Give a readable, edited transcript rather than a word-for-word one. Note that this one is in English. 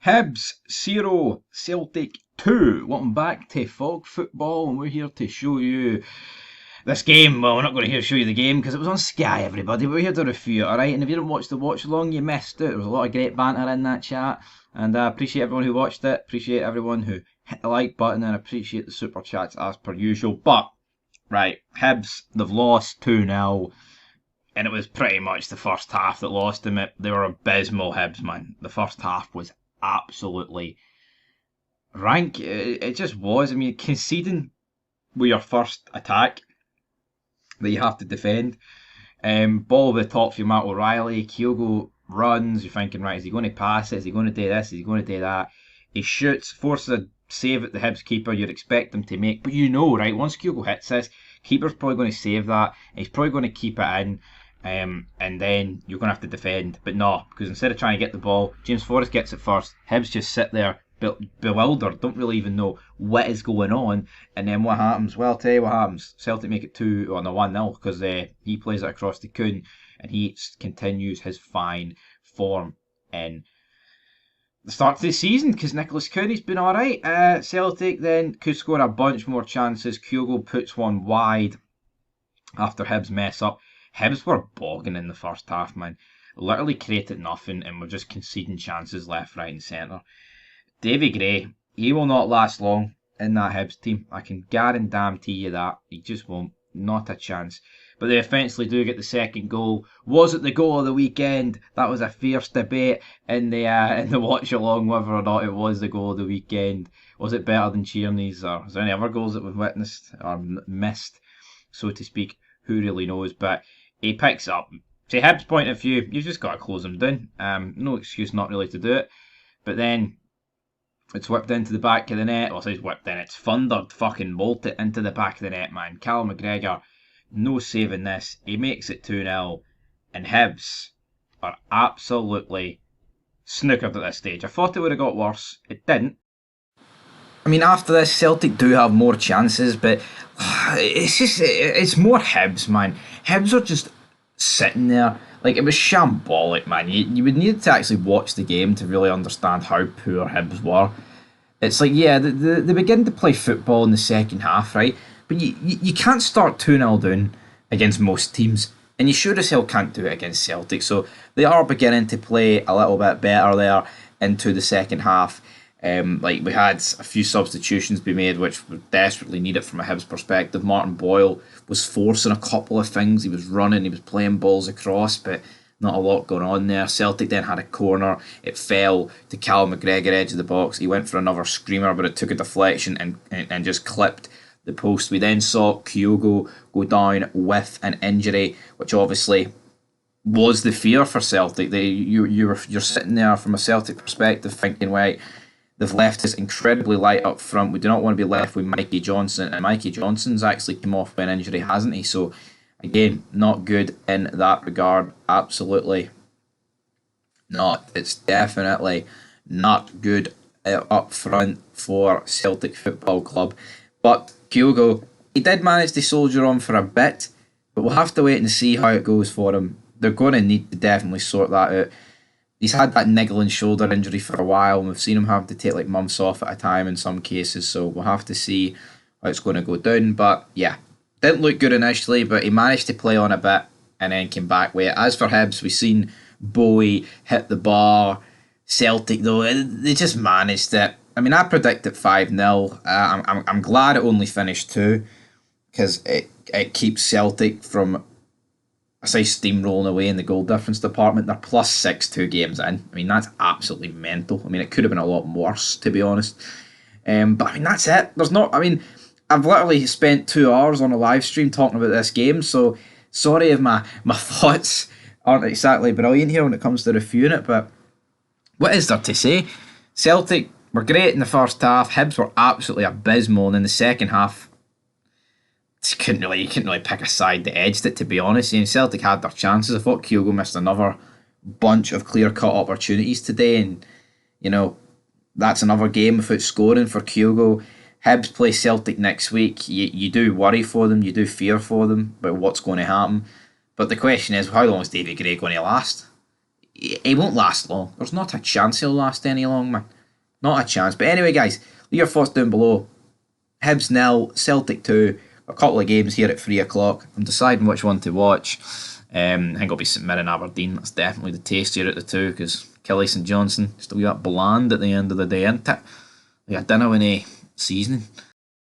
Hibs 0, Celtic 2. Welcome back to Fog Football, and we're here to show you this game. Well, we're not going to here show you the game because it was on Sky, everybody, but we're here to review it, alright? And if you didn't watch the watch along, you missed it. There was a lot of great banter in that chat, and I appreciate everyone who watched it, appreciate everyone who hit the like button, and appreciate the super chats as per usual. But, right, Hibs, they've lost 2-0. And it was pretty much the first half that lost them. They were abysmal, Hibs, man. The first half was absolutely rank. It just was. I mean, conceding with your first attack that you have to defend. Ball over the top for Matt O'Reilly. Kyogo runs. You're thinking, right, is he going to pass it? Is he going to do this? Is he going to do that? He shoots, forces a save at the Hibs keeper you'd expect him to make. But you know, right, once Kyogo hits this, keeper's probably going to save that. He's probably going to keep it in. And then you're going to have to defend. But no, because instead of trying to get the ball, James Forrest gets it first. Hibs just sit there bewildered, don't really even know what is going on. And then what happens? Well, I'll tell you what happens. Celtic make it 2 on the 1-0 because he plays it across to Kuhn and he continues his fine form in the start of the season because Nicholas Cooney's been alright. Celtic then could score a bunch more chances. Kyogo puts one wide after Hibs mess up. Hibs were bogging in the first half, man. Literally created nothing and were just conceding chances left, right and centre. Davy Gray, he will not last long in that Hibs team. I can guarantee you that. He just won't. Not a chance. But they eventually do get the second goal. Was it the goal of the weekend? That was a fierce debate in the watch along whether or not it was the goal of the weekend. Was it better than Tierney's? Or is there any other goals that we've witnessed or missed, so to speak? Who really knows? But he picks up. To Hibs' point of view, you've just got to close him down. No excuse not really to do it. But then it's whipped into the back of the net. Well, I say it's whipped in. It's thundered, fucking bolted into the back of the net, man. Cal McGregor, no saving this. He makes it 2-0. And Hibs are absolutely snookered at this stage. I thought it would have got worse. It didn't. I mean, after this, Celtic do have more chances, but it's more Hibs, man. Hibs are just sitting there. Like, it was shambolic, man. You would need to actually watch the game to really understand how poor Hibs were. It's like, yeah, they begin to play football in the second half, right? But you can't start 2-0 down against most teams. And you sure as hell can't do it against Celtic. So they are beginning to play a little bit better there into the second half. Like, we had a few substitutions be made which were desperately needed from a Hibs perspective. Martin Boyle was forcing a couple of things. He was running, he was playing balls across, but not a lot going on there. Celtic then had a corner. It fell to Cal McGregor, edge of the box. He went for another screamer, but it took a deflection and just clipped the post. We then saw Kyogo go down with an injury, which obviously was the fear for Celtic. You're sitting there from a Celtic perspective thinking, right, they've left us incredibly light up front. We do not want to be left with Mikey Johnson. And Mikey Johnson's actually come off by an injury, hasn't he? So, again, not good in that regard. Absolutely not. It's definitely not good up front for Celtic Football Club. But Kyogo, he did manage to soldier on for a bit. But we'll have to wait and see how it goes for him. They're going to need to definitely sort that out. He's had that niggling shoulder injury for a while, and we've seen him have to take like months off at a time in some cases, so we'll have to see how it's going to go down. But yeah, didn't look good initially, but he managed to play on a bit and then came back with it. As for Hibs, we've seen Bowie hit the bar. Celtic, though, they just managed it. I mean, I predicted 5-0. I'm glad it only finished 2 because it keeps Celtic from, I say, steamrolling away in the goal difference department. They're plus 6 2 games in. I mean, that's absolutely mental. I mean, it could have been a lot worse, to be honest. But I mean, that's it. I've literally spent 2 hours on a live stream talking about this game, so sorry if my thoughts aren't exactly brilliant here when it comes to reviewing it, but what is there to say? Celtic were great in the first half. Hibs were absolutely abysmal, and in the second half, you couldn't really pick a side that edged it, to be honest. Celtic had their chances. I thought Kyogo missed another bunch of clear-cut opportunities today, and that's another game without scoring for Kyogo. Hibs play Celtic next week. You do worry for them, you do fear for them about what's going to happen. But the question is, how long is Davy Gray going to last? He won't last long. There's not a chance he'll last any long, man. Not a chance. But anyway, guys, leave your thoughts down below. Hibs 0, Celtic 2. A couple of games here at 3 o'clock. I'm deciding which one to watch. I think it'll be St Mirren Aberdeen. That's definitely the tastier of the two, because Kelly St Johnson still got bland at the end of the day, isn't it? Like a dinner with no seasoning.